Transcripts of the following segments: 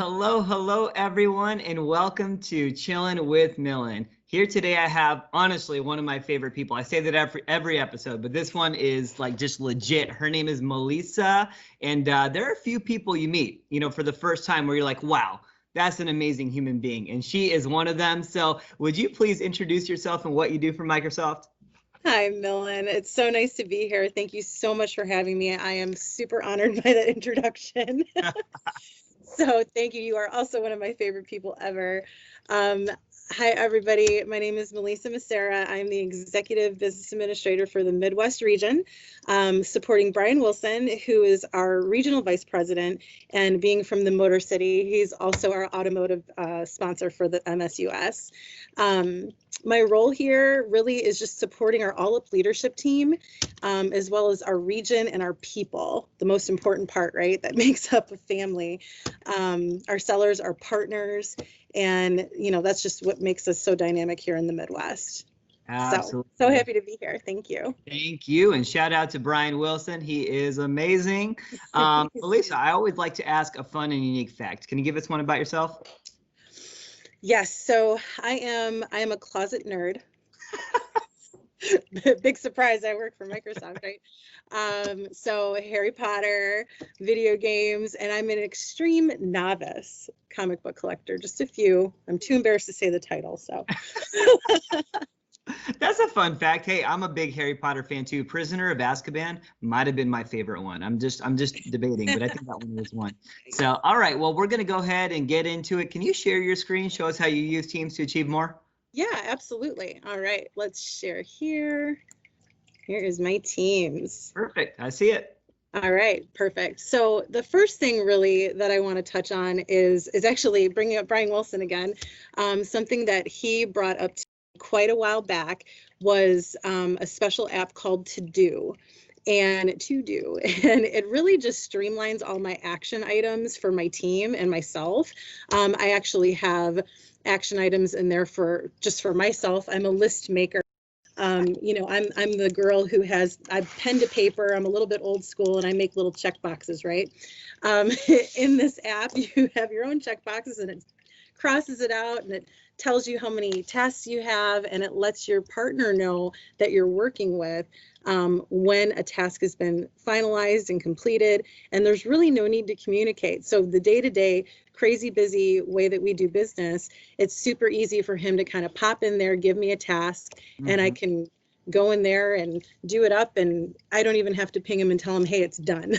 Hello, everyone, and welcome to Chillin' with Millen. Here today, I have honestly one of my favorite people. I say that every episode, but this one is like just legit. Her name is Melesa, and there are a few people you meet, for the first time where you're like, wow, that's an amazing human being, and she is one of them. So, would you please introduce yourself and what you do for Microsoft? Hi, Millen. It's so nice to be here. Thank you so much for having me. I am super honored by that introduction. So thank you. You are also one of my favorite people ever. Hi, everybody. My name is Melesa Massara. I'm the Executive Business Administrator for the Midwest region, supporting Brian Wilson, who is our Regional Vice President, and being from the Motor City, he's also our automotive sponsor for the MSUS. My role here really is just supporting our all-up leadership team, as well as our region and our people, the most important part, right? That makes up a family. Our sellers, our partners, and that's just what makes us so dynamic here in the Midwest. Absolutely. So happy to be here. Thank you. Thank you, and shout out to Brian Wilson. He is amazing. Melesa, I always like to ask a fun and unique fact. Can you give us one about yourself? Yes, so I am a closet nerd. Big surprise, I work for Microsoft, right? So Harry Potter, video games, and I'm an extreme novice comic book collector, just a few. I'm too embarrassed to say the title, so. That's a fun fact. Hey, I'm a big Harry Potter fan too. Prisoner of Azkaban might have been my favorite one. I'm just debating, but I think that one was one. So, all right, well, we're going to go ahead and get into it. Can you share your screen? Show us how you use Teams to achieve more. Yeah, absolutely. All right, let's share here. Here is my Teams. Perfect. I see it. All right, perfect. So the first thing really that I want to touch on is actually bringing up Brian Wilson again. Something that he brought up quite a while back was a special app called ToDo. And it really just streamlines all my action items for my team and myself. I actually have action items in there for myself. I'm a list maker. I'm the girl who has pen to paper. I'm a little bit old school, and I make little check boxes, right? In this app, you have your own check boxes, and it crosses it out, and it tells you how many tasks you have, and it lets your partner know that you're working with when a task has been finalized and completed, and there's really no need to communicate. So the day-to-day crazy busy way that we do business, it's super easy for him to kind of pop in there, give me a task, and I can go in there and do it up, and I don't even have to ping him and tell him, hey, it's done.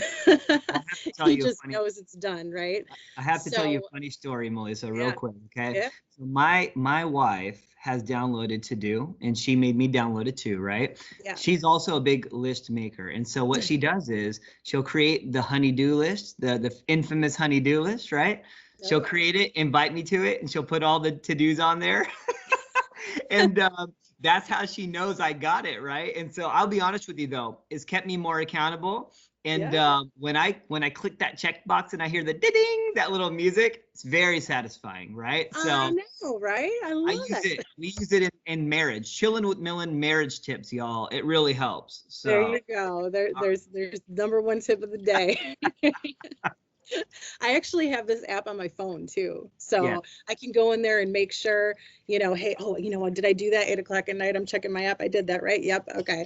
He just knows it's done, right? I have to tell you a funny story, Melesa, real quick, okay? Yeah. So my wife has downloaded ToDo, and she made me download it too, right? Yeah. She's also a big list maker, and so what she does is she'll create the honey-do list, the infamous honey-do list, right? She'll create it, invite me to it, and she'll put all the to-dos on there. And that's how she knows I got it, right? And so I'll be honest with you though, it's kept me more accountable. And when I click that checkbox and I hear the ding, that little music, it's very satisfying, right? So I know, right? I use it. We use it in marriage. Chilling with Millen marriage tips, y'all. It really helps. So there you go. There's number one tip of the day. I actually have this app on my phone too. So I can go in there and make sure, hey, did I do that 8 o'clock at night? I'm checking my app. I did that, right? Yep. Okay.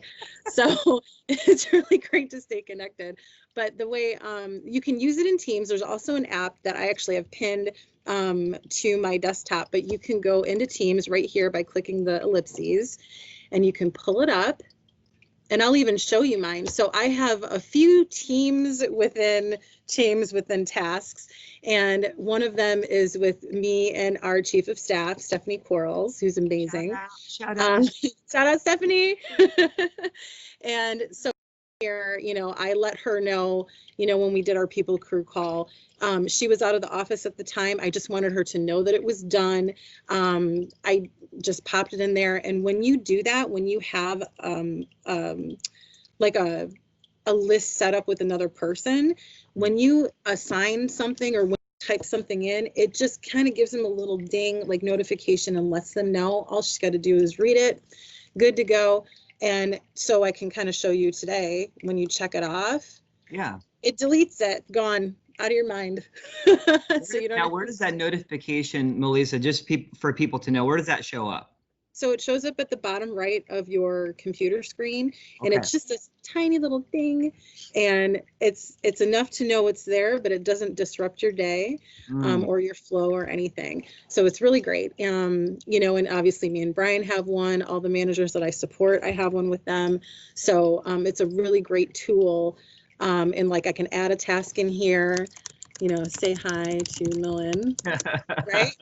So it's really great to stay connected. But the way you can use it in Teams, there's also an app that I actually have pinned to my desktop, but you can go into Teams right here by clicking the ellipses, and you can pull it up. And I'll even show you mine. So I have a few teams within tasks, and one of them is with me and our chief of staff, Stephanie Quarles, who's amazing. Shout out, shout out Stephanie. And so here, I let her know, when we did our people crew call, she was out of the office at the time. I just wanted her to know that it was done. I just popped it in there. And when you do that, when you have like a list set up with another person, when you assign something or when you type something in, it just kind of gives them a little ding, like notification, and lets them know. All she's got to do is read it. Good to go. And so I can kind of show you today when you check it off. Yeah. It deletes it, gone. out of your mind. So you don't Now, have where to does that notification, Melissa, just for people to know, where does that show up? So it shows up at the bottom right of your computer screen, and Okay. it's just this tiny little thing, and it's enough to know it's there, but it doesn't disrupt your day Mm. or your flow or anything. So it's really great. You know, and obviously me and Brian have one. All the managers that I support, I have one with them. So it's a really great tool. And like I can add a task in here, you know, say hi to Millen, right?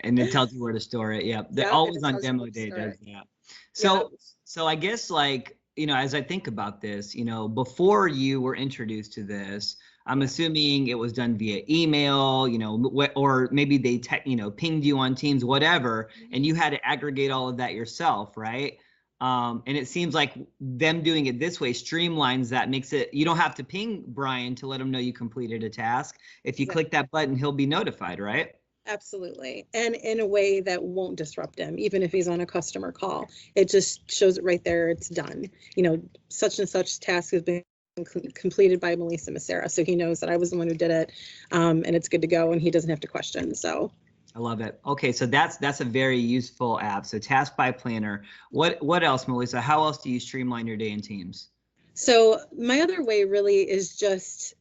And it tells you where to store it. Yeah, the Yeah, and always it on tells you demo where to day store does it. that. Yeah. So I guess, like, you know, as I think about this, you know, before you were introduced to this, I'm assuming it was done via email, you know, or maybe they you know, pinged you on Teams, whatever, and you had to aggregate all of that yourself, right? And it seems like them doing it this way streamlines that, makes it, you don't have to ping Brian to let him know you completed a task. If you click that button, he'll be notified, right? Absolutely. And in a way that won't disrupt him, even if he's on a customer call. It just shows it right there. It's done. You know, such and such task has been completed by Melesa Massara. So he knows that I was the one who did it, and it's good to go, and he doesn't have to question. So I love it. Okay, so that's a very useful app. So Task by Planner. What else, Melissa? How else do you streamline your day in Teams? So my other way really is just,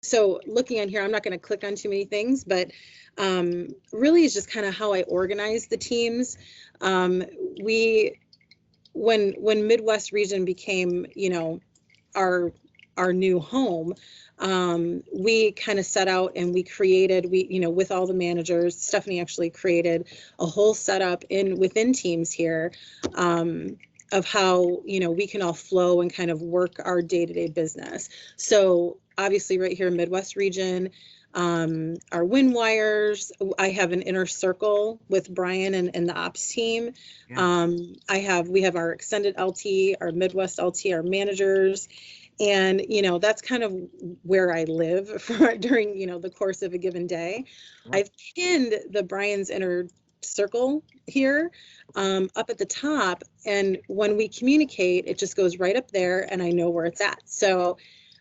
so looking on here, I'm not going to click on too many things, but really is just kind of how I organize the teams. We, when Midwest region became, you know, our new home, we kind of set out and we created, you know, with all the managers, Stephanie actually created a whole setup within Teams here, of how, you know, we can all flow and kind of work our day-to-day business. So obviously right here in Midwest region, our wind wires, I have an inner circle with Brian and the ops team. Yeah. We have our extended LT, our Midwest LT, our managers, and you know, that's kind of where I live during, you know, the course of a given day. Yeah. I've pinned the Brian's inner circle here up at the top, and when we communicate, it just goes right up there and I know where it's at. So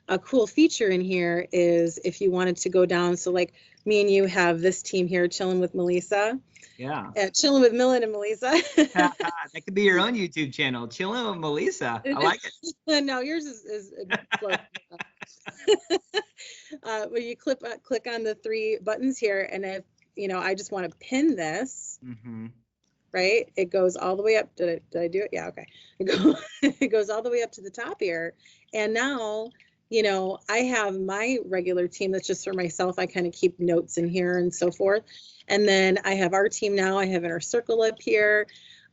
a cool feature in here is if you wanted to go down, so like me and you have this team here chilling with Melesa. Yeah. Chilling with Millen and Melesa. That could be your own YouTube channel, Chilling with Melissa. I like it. No, yours is close. When you click on the three buttons here, and if you know, I just want to pin this, right? It goes all the way up. Did I do it? Yeah, okay. It goes all the way up to the top here, and now, you know, I have my regular team that's just for myself. I kind of keep notes in here and so forth. And then I have our team now. I have inner circle up here.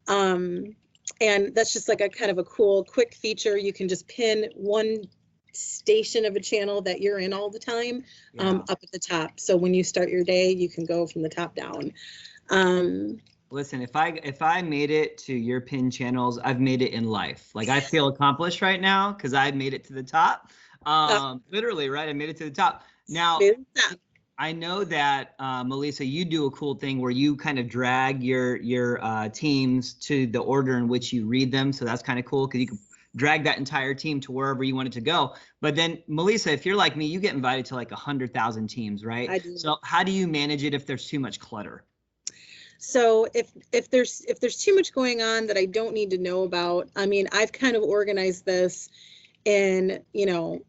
And that's just like a kind of a cool, quick feature. You can just pin one station of a channel that you're in all the time up at the top. So when you start your day, you can go from the top down. Listen, if I made it to your pin channels, I've made it in life. Like, I feel accomplished right now because I made it to the top. Literally, right? I made it to the top. Now, I know that Melissa, you do a cool thing where you kind of drag your teams to the order in which you read them. So that's kind of cool because you can drag that entire team to wherever you want it to go. But then, Melissa, if you're like me, you get invited to like 100,000 teams, right? I do. So how do you manage it if there's too much clutter? So if there's too much going on that I don't need to know about, I mean, I've kind of organized this in, you know,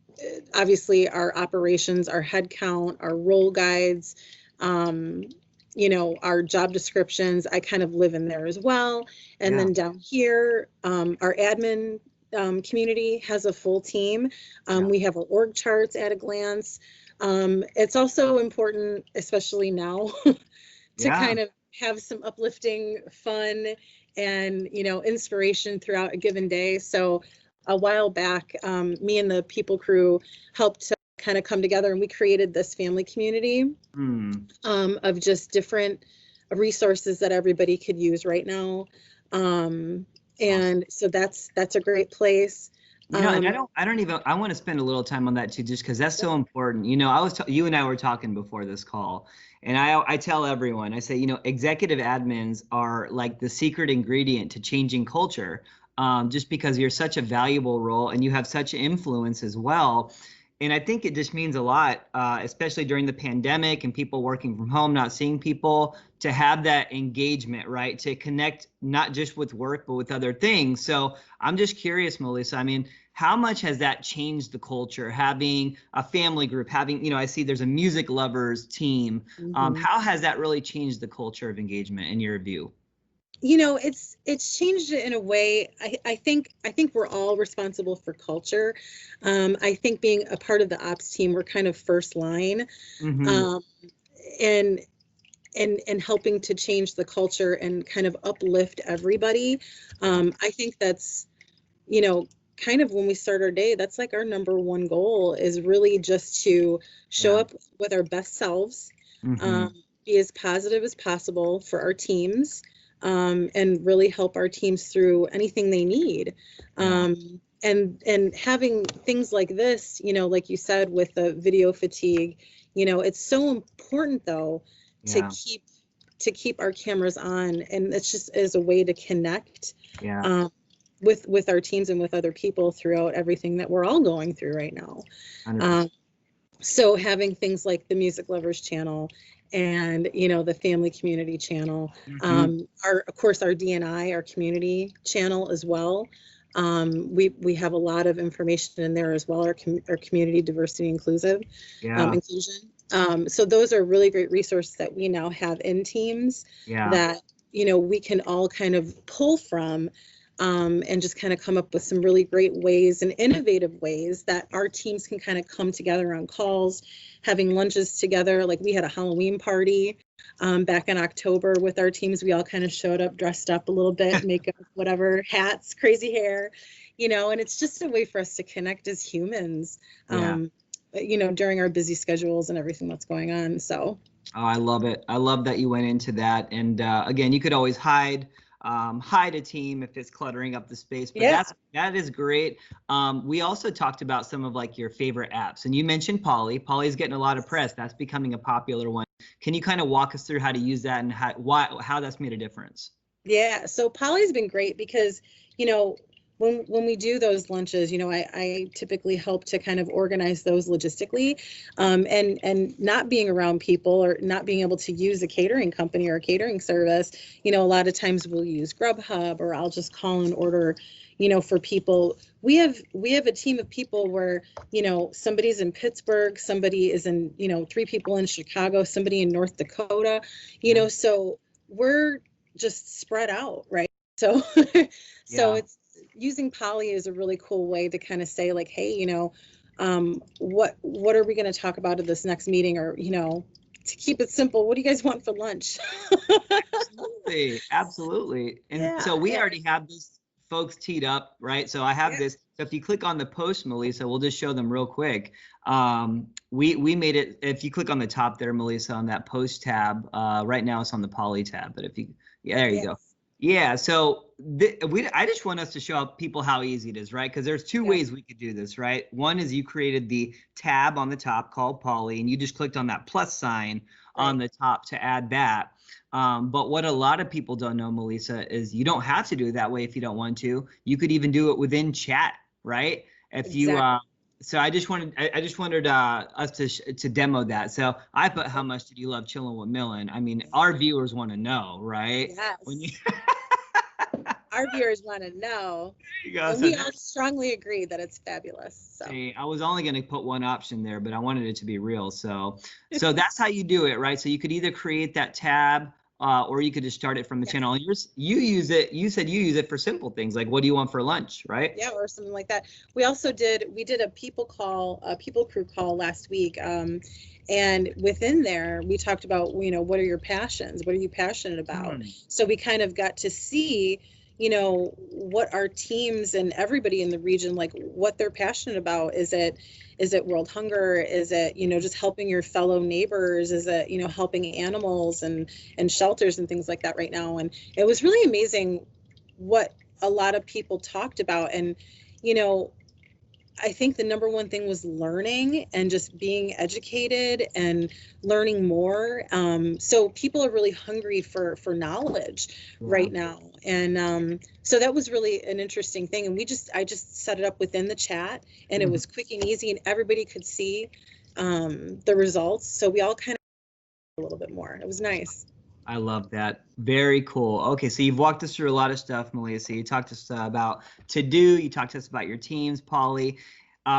obviously our operations, our head count, our role guides, you know, our job descriptions, I kind of live in there as well. And then down here, our admin community has a full team. We have our org charts at a glance. It's also important, especially now, to kind of have some uplifting fun and, you know, inspiration throughout a given day. So a while back, me and the people crew helped to kind of come together, and we created this family community of just different resources that everybody could use right now. And so that's a great place. You know, and I want to spend a little time on that too, just because that's so important. You know, you and I were talking before this call, and I tell everyone, I say, you know, executive admins are like the secret ingredient to changing culture, just because you're such a valuable role and you have such influence as well. And I think it just means a lot, especially during the pandemic and people working from home, not seeing people, to have that engagement, right? To connect not just with work, but with other things. So I'm just curious, Melissa, I mean, how much has that changed the culture? Having a family group, having, you know, I see there's a music lovers team. How has that really changed the culture of engagement in your view? You know, it's changed it in a way. I think we're all responsible for culture. I think being a part of the ops team, we're kind of first line, um, and and helping to change the culture and kind of uplift everybody. I think that's, you know, kind of when we start our day, that's like our number one goal, is really just to show Yeah. up with our best selves, Mm-hmm. be as positive as possible for our teams, and really help our teams through anything they need. Yeah. And having things like this, you know, like you said, with the video fatigue, you know, it's so important though to Yeah. keep our cameras on, and it's just as a way to connect, Yeah. with our teams and with other people throughout everything that we're all going through right now. 100%. So having things like the Music Lovers channel, and, you know, the Family Community channel, Mm-hmm. of course, our DNI, our community channel as well. We have a lot of information in there as well, our community diversity inclusion. Yeah. So those are really great resources that we now have in Teams, Yeah. that, you know, we can all kind of pull from, and just kind of come up with some really great ways and innovative ways that our teams can kind of come together on calls, having lunches together. Like we had a Halloween party back in October with our teams. We all kind of showed up dressed up a little bit, makeup, whatever, hats, crazy hair, you know, and it's just a way for us to connect as humans, Yeah. you know, during our busy schedules and everything that's going on. So. Oh, I love it. I love that you went into that. And again, you could always hide a team if it's cluttering up the space, but Yeah. that is great. We also talked about some of like your favorite apps, and you mentioned Polly. Polly's getting a lot of press. That's becoming a popular one. Can you kind of walk us through how to use that and how that's made a difference? Yeah, so Polly's been great because, you know, when we do those lunches, you know, I typically help to kind of organize those logistically, and not being around people or not being able to use a catering company or a catering service, you know, a lot of times we'll use Grubhub, or I'll just call and order, you know, for people. We have a team of people where, you know, somebody's in Pittsburgh, somebody is in, you know, 3 people in Chicago, somebody in North Dakota, you know, so we're just spread out, right? So so Yeah. it's using Poly is a really cool way to kind of say like, hey, you know, what are we going to talk about at this next meeting? Or, you know, to keep it simple, what do you guys want for lunch? Absolutely, absolutely. And Yeah, so we yeah, already have this folks teed up, right? So I have yeah. this. So if you click on the post, Melissa, we'll just show them real quick. We made it. If you click on the top there, Melissa, on that post tab, right now it's on the Poly tab. But if you, yeah, there you Yeah, go. Yeah. So I just want us to show people how easy it is, right? Because there's two yeah, ways we could do this, right? One is you created the tab on the top called Poly, and you just clicked on that plus sign on right. the top to add that. But what a lot of people don't know, Melissa, is you don't have to do it that way if you don't want to. You could even do it within chat, right? If you, Exactly. so I just wanted us to demo that. So I put, how much did you love chilling with Millen? I mean, our viewers want to know, right? When you, Yes. Our viewers want to know, there you go. and So we all strongly agree that it's fabulous. So. see, I was only going to put one option there, but I wanted it to be real. So that's how you do it, right? So you could either create that tab, or you could just start it from the Yes. channel. And you use it. You said you use it for simple things like, what do you want for lunch, right? Yeah, or something like that. We did a people crew call last week. And within there, we talked about, you know, what are your passions? What are you passionate about? So we kind of got to see, you know, what our teams and everybody in the region, like what they're passionate about. Is it world hunger? Is it, you know, just helping your fellow neighbors? Is it, you know, helping animals and shelters and things like that right now? And it was really amazing what a lot of people talked about. And, you know, I think the number one thing was learning and just being educated and learning more. So people are really hungry for knowledge right now. And so that was really an interesting thing. And I just set it up within the chat, and it was quick and easy, and everybody could see the results. So we all kind of a little bit more. It was nice. I love that. Very cool. Okay, so you've walked us through a lot of stuff, Melesa. You talked to us about ToDo. You talked to us about your teams, Polly.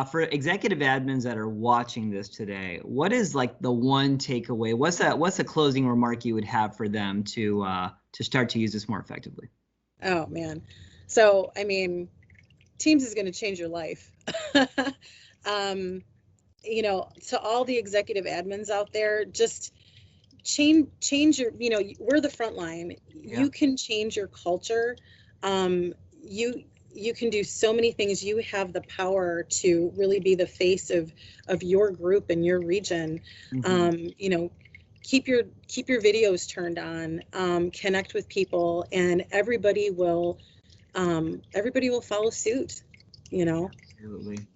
For executive admins that are watching this today, what is like the one takeaway? What's a closing remark you would have for them to start to use this more effectively? Oh man, so I mean, Teams is going to change your life. You know, to all the executive admins out there, just change your, you know, we're the front line. You can change your culture. You can do so many things. You have the power to really be the face of your group and your region. You know, keep your videos turned on, connect with people, and everybody will follow suit, you know.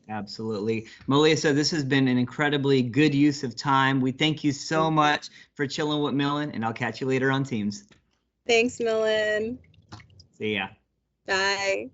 Absolutely. Melesa, this has been an incredibly good use of time. We thank you so much for chilling with Millen, and I'll catch you later on Teams. Thanks, Millen. See ya. Bye.